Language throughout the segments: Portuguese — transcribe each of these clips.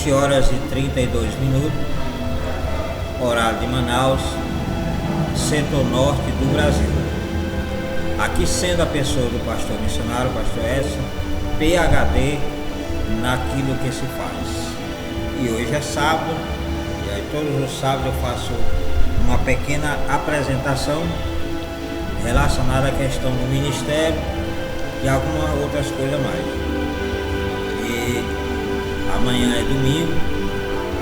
20 horas e 32 minutos, horário de Manaus, setor norte do Brasil. Aqui sendo a pessoa do pastor missionário, pastor Edson, PhD naquilo que se faz. E hoje é sábado, e aí todos os sábados eu faço uma pequena apresentação relacionada à questão do ministério e algumas outras coisas mais. E amanhã é domingo,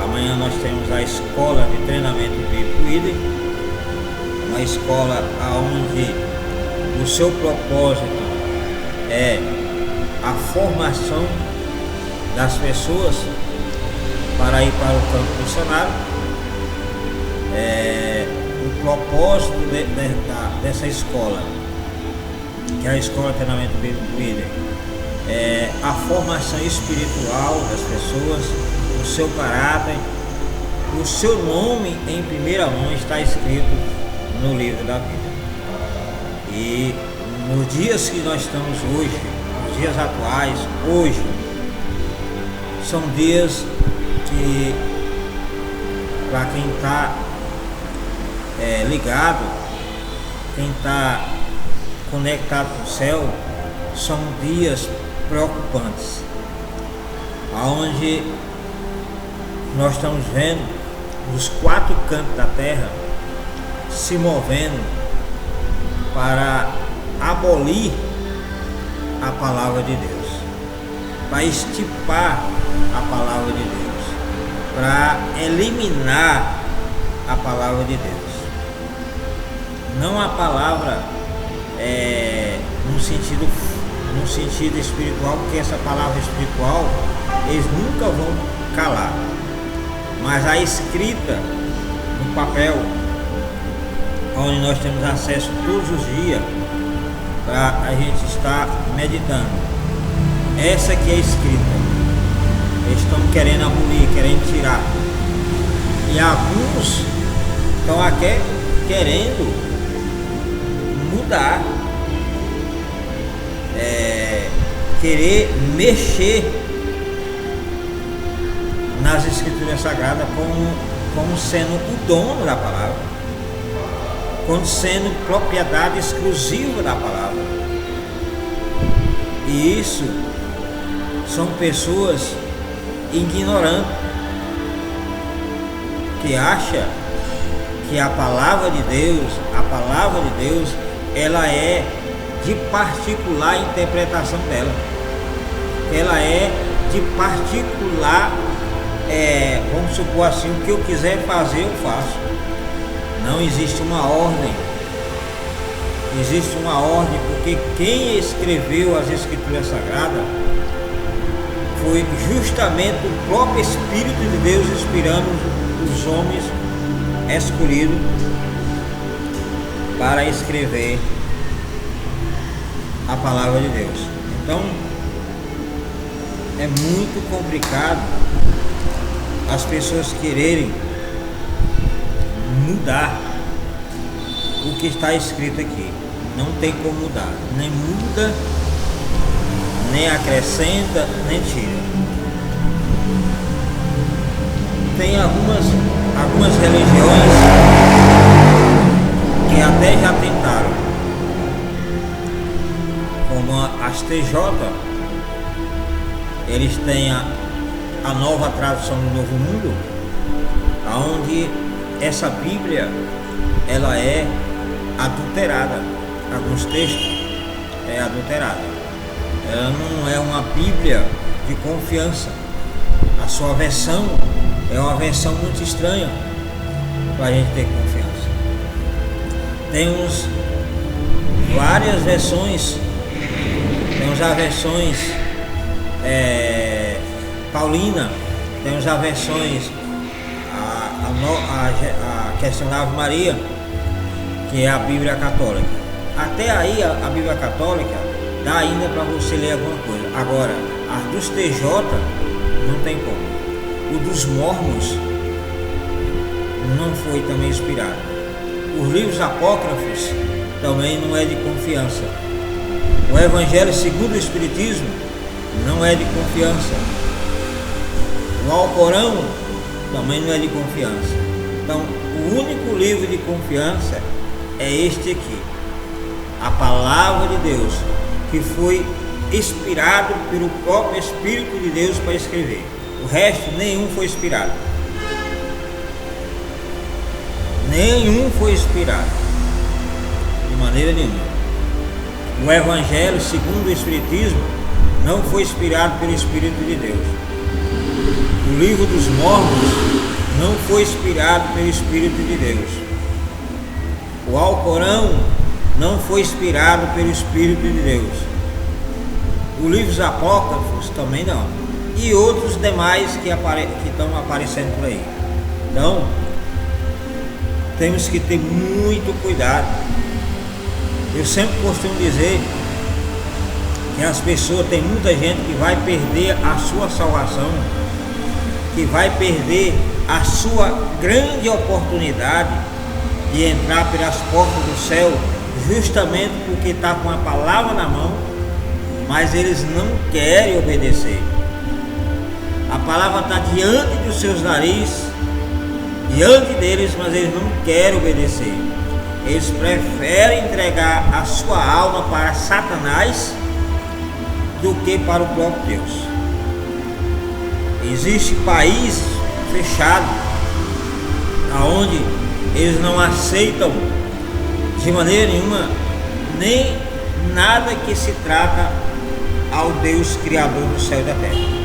amanhã nós temos a escola de treinamento bíblico IDE, uma escola onde o seu propósito é a formação das pessoas para ir para o campo missionário. O propósito dessa escola, que é a Escola de Treinamento Bíblico IDE, é a formação espiritual das pessoas, o seu caráter, o seu nome em primeira mão está escrito no livro da Bíblia. E nos dias que nós estamos hoje, nos dias atuais, hoje, são dias que, para quem está ligado, quem está conectado com o céu, são dias preocupantes, onde nós estamos vendo os quatro cantos da terra se movendo para abolir a palavra de Deus, para extirpar a palavra de Deus, para eliminar a palavra de Deus. Não a palavra no sentido espiritual, porque essa palavra espiritual eles nunca vão calar, mas a escrita no papel, onde nós temos acesso todos os dias para a gente estar meditando. Essa que é escrita, eles estão querendo abolir, querendo tirar, e alguns estão aqui querendo mudar, querer mexer nas escrituras sagradas como sendo o dono da palavra, como sendo propriedade exclusiva da palavra. E isso são pessoas ignorantes que acham que a palavra de Deus, ela é de particular interpretação dela, ela é de particular, vamos supor assim, o que eu quiser fazer eu faço. Não existe uma ordem, existe uma ordem, porque quem escreveu as escrituras sagradas foi justamente o próprio Espírito de Deus inspirando os homens escolhidos para escrever a palavra de Deus. Então é muito complicado as pessoas quererem mudar o que está escrito aqui. Não tem como mudar, nem muda, nem acrescenta, nem tira. Tem algumas religiões que até já tentaram, como as TJ, eles têm a nova tradução do Novo Mundo, onde essa Bíblia ela é adulterada, alguns textos é adulterada, ela não é uma Bíblia de confiança, a sua versão é uma versão muito estranha para a gente ter confiança. Temos várias versões, temos as versões paulina, temos as versões a questão da Ave Maria, que é a Bíblia Católica. Até aí a Bíblia Católica dá ainda para você ler alguma coisa. Agora, as dos TJ não tem como. O dos Mormons não foi também inspirado. Os livros apócrifos também não é de confiança. O Evangelho segundo o Espiritismo não é de confiança. O Alcorão também não é de confiança. Então, o único livro de confiança é este aqui, a Palavra de Deus, que foi inspirado pelo próprio Espírito de Deus para escrever. O resto, nenhum foi inspirado. Nenhum foi inspirado, de maneira nenhuma. O Evangelho, segundo o Espiritismo, não foi inspirado pelo Espírito de Deus. O Livro dos Mormons não foi inspirado pelo Espírito de Deus. O Alcorão não foi inspirado pelo Espírito de Deus. Os livros apócrifos também não. E outros demais que estão aparecendo por aí. Então, temos que ter muito cuidado. Eu sempre costumo dizer que as pessoas, tem muita gente que vai perder a sua salvação, que vai perder a sua grande oportunidade de entrar pelas portas do céu, justamente porque está com a palavra na mão, mas eles não querem obedecer. A palavra está diante dos seus narizes, diante deles, mas eles não querem obedecer. Eles preferem entregar a sua alma para Satanás do que para o próprio Deus. Existe país fechado aonde eles não aceitam de maneira nenhuma nem nada que se trata ao Deus Criador do céu e da terra.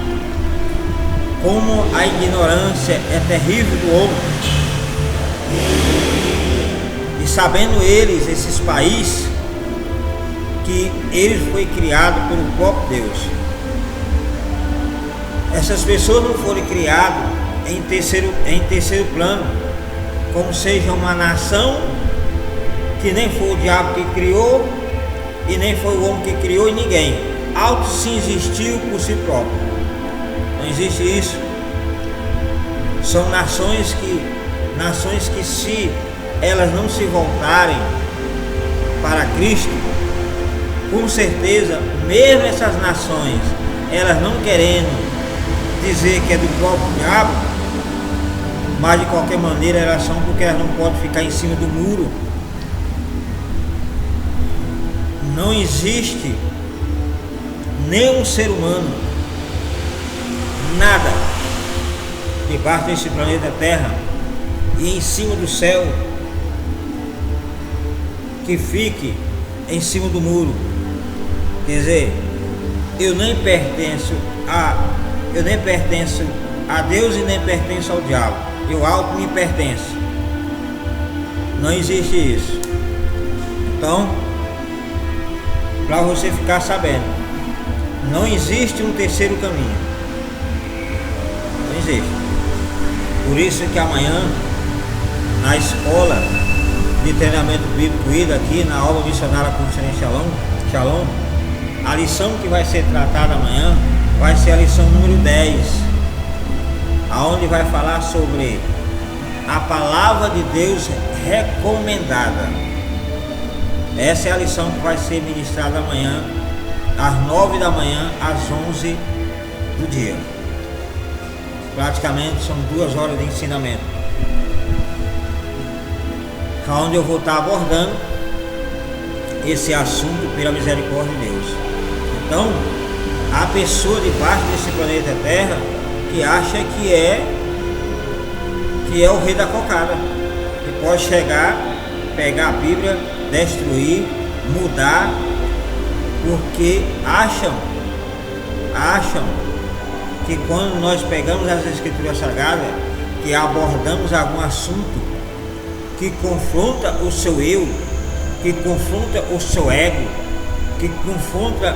Como a ignorância é terrível do homem. E sabendo eles, esses países, que ele foi criado pelo próprio Deus. Essas pessoas não foram criadas em terceiro plano, como seja uma nação que nem foi o diabo que criou e nem foi o homem que criou, e ninguém auto se existiu por si próprio. Não existe isso. São nações que se elas não se voltarem para Cristo, com certeza, mesmo essas nações, elas não querendo dizer que é do próprio diabo, mas de qualquer maneira elas são, porque elas não podem ficar em cima do muro. Não existe nenhum ser humano, nada, debaixo desse planeta Terra e em cima do céu, que fique em cima do muro. Quer dizer, eu nem pertenço a Deus e nem pertenço ao diabo. Eu auto me pertenço. Não existe isso. Então, para você ficar sabendo, não existe um terceiro caminho. Não existe. Por isso que amanhã, na escola de treinamento bíblico IDA, aqui na aula missionária Conferência Shalom, a lição que vai ser tratada amanhã vai ser a lição número 10, aonde vai falar sobre a palavra de Deus recomendada. Essa é a lição que vai ser ministrada amanhã, às 9 da manhã, às 11 do dia. Praticamente são 2 horas de ensinamento, onde eu vou estar abordando esse assunto pela misericórdia de Deus. Então, há pessoa debaixo desse planeta Terra que acha que é o rei da cocada, que pode chegar, pegar a Bíblia, destruir, mudar, porque acham que quando nós pegamos as Escrituras Sagradas, que abordamos algum assunto que confronta o seu eu, que confronta o seu ego, que confronta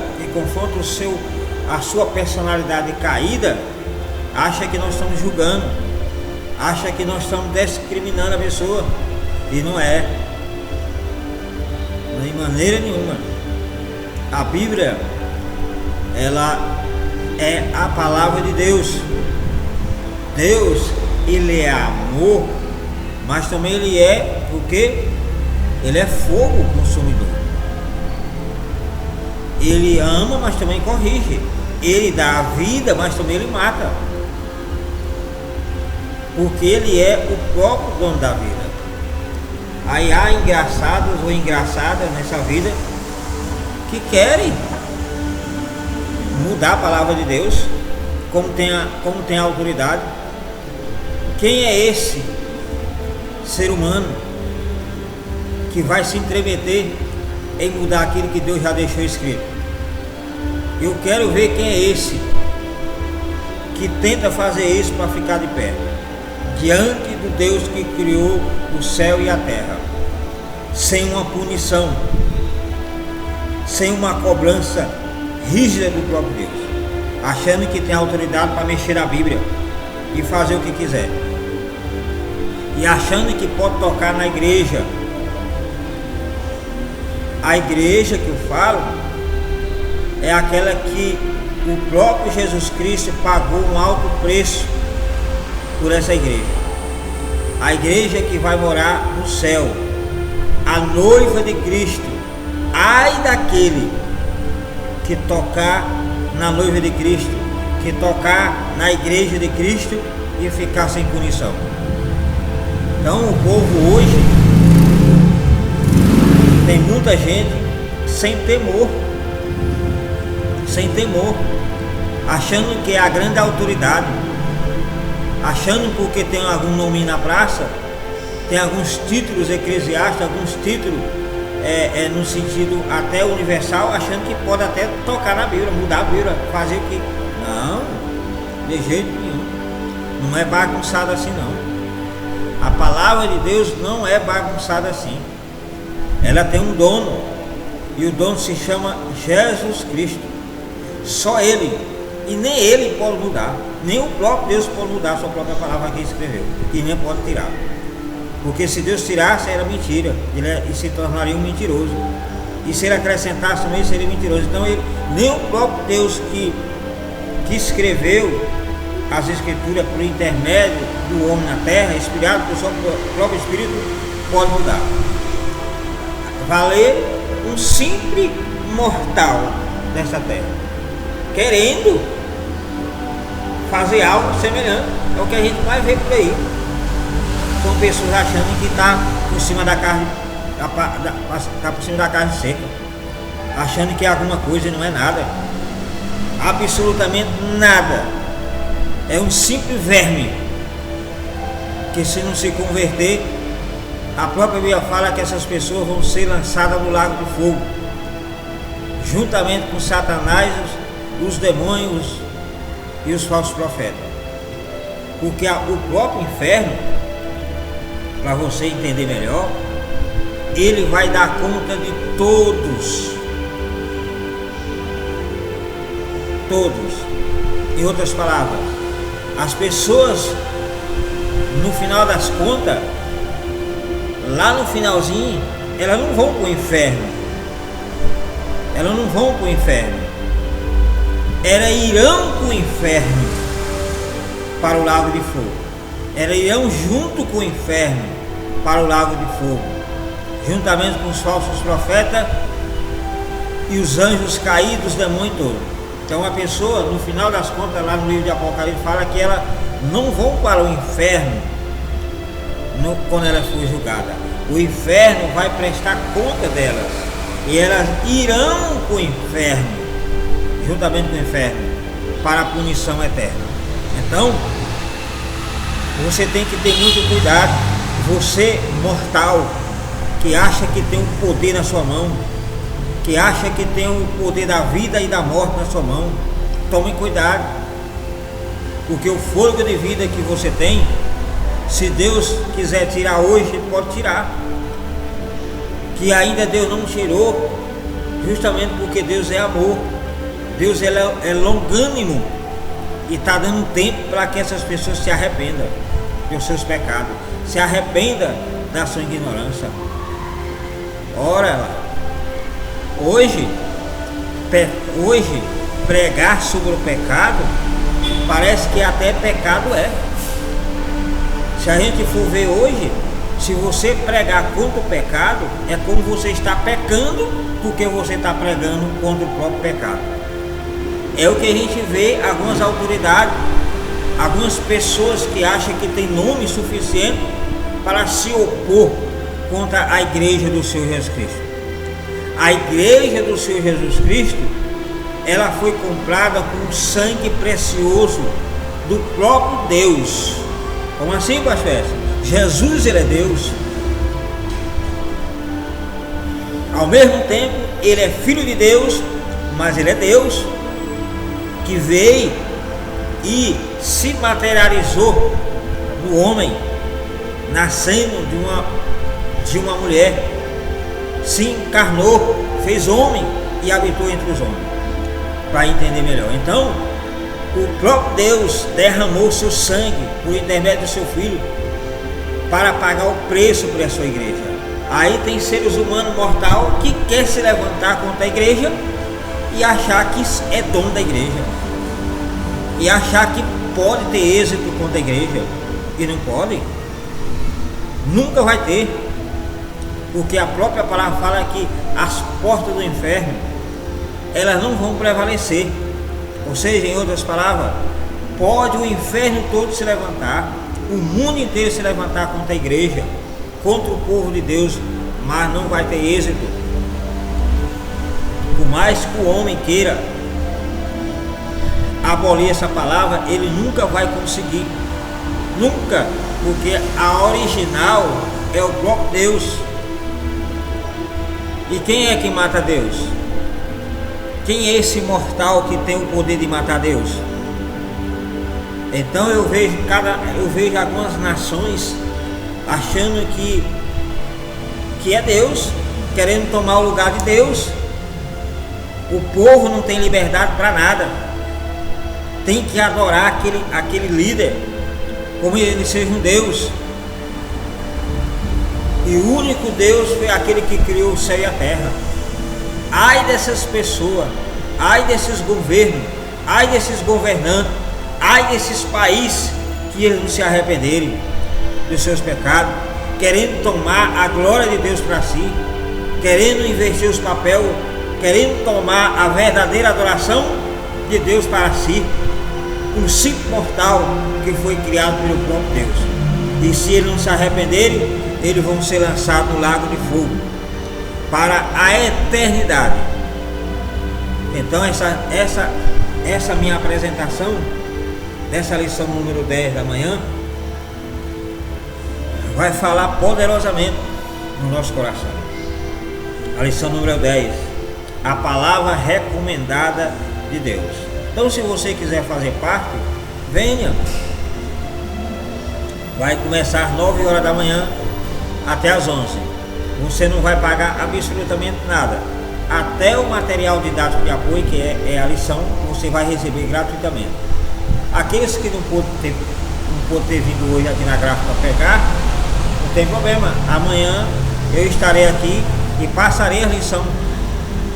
a sua personalidade caída, acha que nós estamos julgando, acha que nós estamos discriminando a pessoa, e não é, de maneira nenhuma. A Bíblia, ela é a palavra de Deus. Deus, ele é amor, mas também ele é o quê? Ele é fogo consumidor. Ele ama, mas também corrige. Ele dá a vida, mas também ele mata. porque Ele é o próprio dono da vida. Aí há engraçados ou engraçadas nessa vida que querem mudar a palavra de Deus, como tem a autoridade. Quem é esse ser humano que vai se intrometer em mudar aquilo que Deus já deixou escrito? Eu quero ver quem é esse que tenta fazer isso para ficar de pé diante do Deus que criou o céu e a terra, sem uma punição, sem uma cobrança rígida do próprio Deus, achando que tem autoridade para mexer na Bíblia e fazer o que quiser, e achando que pode tocar na igreja. A igreja que eu falo é aquela que o próprio Jesus Cristo pagou um alto preço por essa igreja. A igreja que vai morar no céu, a noiva de Cristo. Ai daquele que tocar na noiva de Cristo, que tocar na igreja de Cristo e ficar sem punição. Então o povo hoje tem muita gente sem temor, achando que é a grande autoridade, achando porque tem algum nome na praça, tem alguns títulos eclesiásticos, alguns títulos no sentido até universal, achando que pode até tocar na Bíblia, mudar a Bíblia, fazer o que... Não, de jeito nenhum. Não é bagunçado assim não. A palavra de Deus não é bagunçada assim. Ela tem um dono, e o dono se chama Jesus Cristo. Só Ele, e nem Ele pode mudar, nem o próprio Deus pode mudar a sua própria palavra que escreveu, e nem pode tirar. Porque se Deus tirasse, era mentira, e se tornaria um mentiroso. E se Ele acrescentasse também, seria mentiroso. Então nem o próprio Deus que escreveu as Escrituras por intermédio do homem na terra, inspirado pelo seu próprio Espírito, pode mudar. Valer um simples mortal dessa terra, querendo fazer algo semelhante. É o que a gente mais vê por aí. São pessoas achando que está por cima da carne, está por cima da carne seca, achando que é alguma coisa e não é nada, absolutamente nada. É um simples verme que, se não se converter, a própria Bíblia fala que essas pessoas vão ser lançadas no lago do fogo, juntamente com Satanás, os demônios e os falsos profetas. Porque o próprio inferno, para você entender melhor, ele vai dar conta de todos. Em outras palavras, as pessoas, no final das contas, lá no finalzinho, elas não vão para o inferno. Elas irão para o inferno, para o lago de fogo. Elas irão junto com o inferno para o lago de fogo, juntamente com os falsos profetas e os anjos caídos, os demônios todos. Então a pessoa, no final das contas, lá no livro de Apocalipse, fala que elas não vão para o inferno quando ela for julgada. O inferno vai prestar conta delas, e elas irão para o inferno, juntamente com o inferno, para a punição eterna. Então você tem que ter muito cuidado. Você, mortal, que acha que tem um poder na sua mão, que acha que tem o poder da vida e da morte na sua mão, tome cuidado, porque o fôlego de vida que você tem, se Deus quiser tirar hoje, Ele pode tirar, que ainda Deus não tirou, justamente porque Deus é amor. Deus é longânimo e está dando tempo para que essas pessoas se arrependam dos seus pecados, se arrependam da sua ignorância. Ora, hoje pregar sobre o pecado parece que até pecado é. Se a gente for ver hoje, se você pregar contra o pecado, é como você está pecando, porque você está pregando contra o próprio pecado. É o que a gente vê algumas autoridades algumas pessoas que acham que tem nome suficiente para se opor contra a igreja do Senhor Jesus Cristo. A igreja do Senhor Jesus Cristo, ela foi comprada com sangue precioso do próprio Deus. Como assim, pastor? Jesus, ele é Deus. Ao mesmo tempo, ele é filho de Deus, mas ele é Deus que veio e se materializou no homem, nascendo de uma mulher, se encarnou, fez homem e habitou entre os homens. Para entender melhor, então, o próprio Deus derramou seu sangue por intermédio do seu filho para pagar o preço por a sua igreja. Aí tem seres humanos mortais que quer se levantar contra a igreja e achar que é dono da igreja, e achar que pode ter êxito contra a igreja, e não pode, nunca vai ter, porque a própria palavra fala que as portas do inferno, elas não vão prevalecer. Ou seja, em outras palavras, pode o inferno todo se levantar, o mundo inteiro se levantar contra a igreja, contra o povo de Deus, mas não vai ter êxito. Por mais que o homem queira abolir essa palavra, ele nunca vai conseguir, nunca, porque a original é o próprio Deus. E quem é que mata Deus? Quem é esse mortal que tem o poder de matar Deus? Então eu vejo algumas nações achando que é Deus, querendo tomar o lugar de Deus. O povo não tem liberdade para nada, tem que adorar aquele líder como ele seja um Deus, e o único Deus foi aquele que criou o céu e a terra. Ai dessas pessoas, ai desses governos, ai desses governantes, ai desses países que eles não se arrependerem dos seus pecados, querendo tomar a glória de Deus para si, querendo inverter os papéis, querendo tomar a verdadeira adoração de Deus para si, um simples mortal que foi criado pelo próprio Deus. E se eles não se arrependerem, eles vão ser lançados no lago de fogo para a eternidade. Então essa minha apresentação dessa lição número 10 da manhã vai falar poderosamente no nosso coração. A lição número 10, a palavra recomendada de Deus. Então, se você quiser fazer parte, venha. Vai começar às 9 horas da manhã até às 11. Você não vai pagar absolutamente nada. Até o material didático de apoio, que é a lição, você vai receber gratuitamente. Aqueles que não pôde ter vindo hoje aqui na gráfica para pegar, não tem problema. Amanhã eu estarei aqui e passarei a lição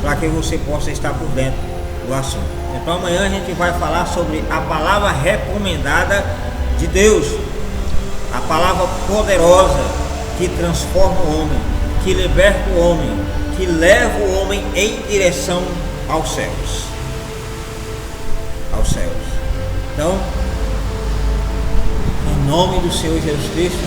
para que você possa estar por dentro do assunto. Então amanhã a gente vai falar sobre a palavra recomendada de Deus, a palavra poderosa que transforma o homem, que liberta o homem, que leva o homem em direção aos céus. Aos céus. Então, em nome do Senhor Jesus Cristo,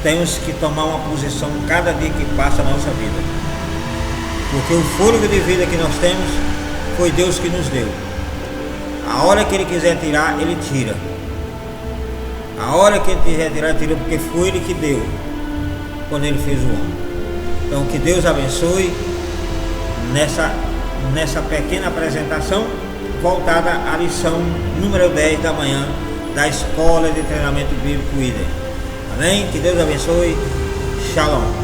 temos que tomar uma posição cada dia que passa na nossa vida, porque o fôlego de vida que nós temos foi Deus que nos deu. A hora que Ele quiser tirar, Ele tira. A hora que Ele quiser tirar, Ele tira, porque foi Ele que deu quando Ele fez o homem. Então que Deus abençoe nessa pequena apresentação voltada à lição número 10 da manhã da Escola de Treinamento Bíblico IDEM. Amém? Que Deus abençoe. Shalom.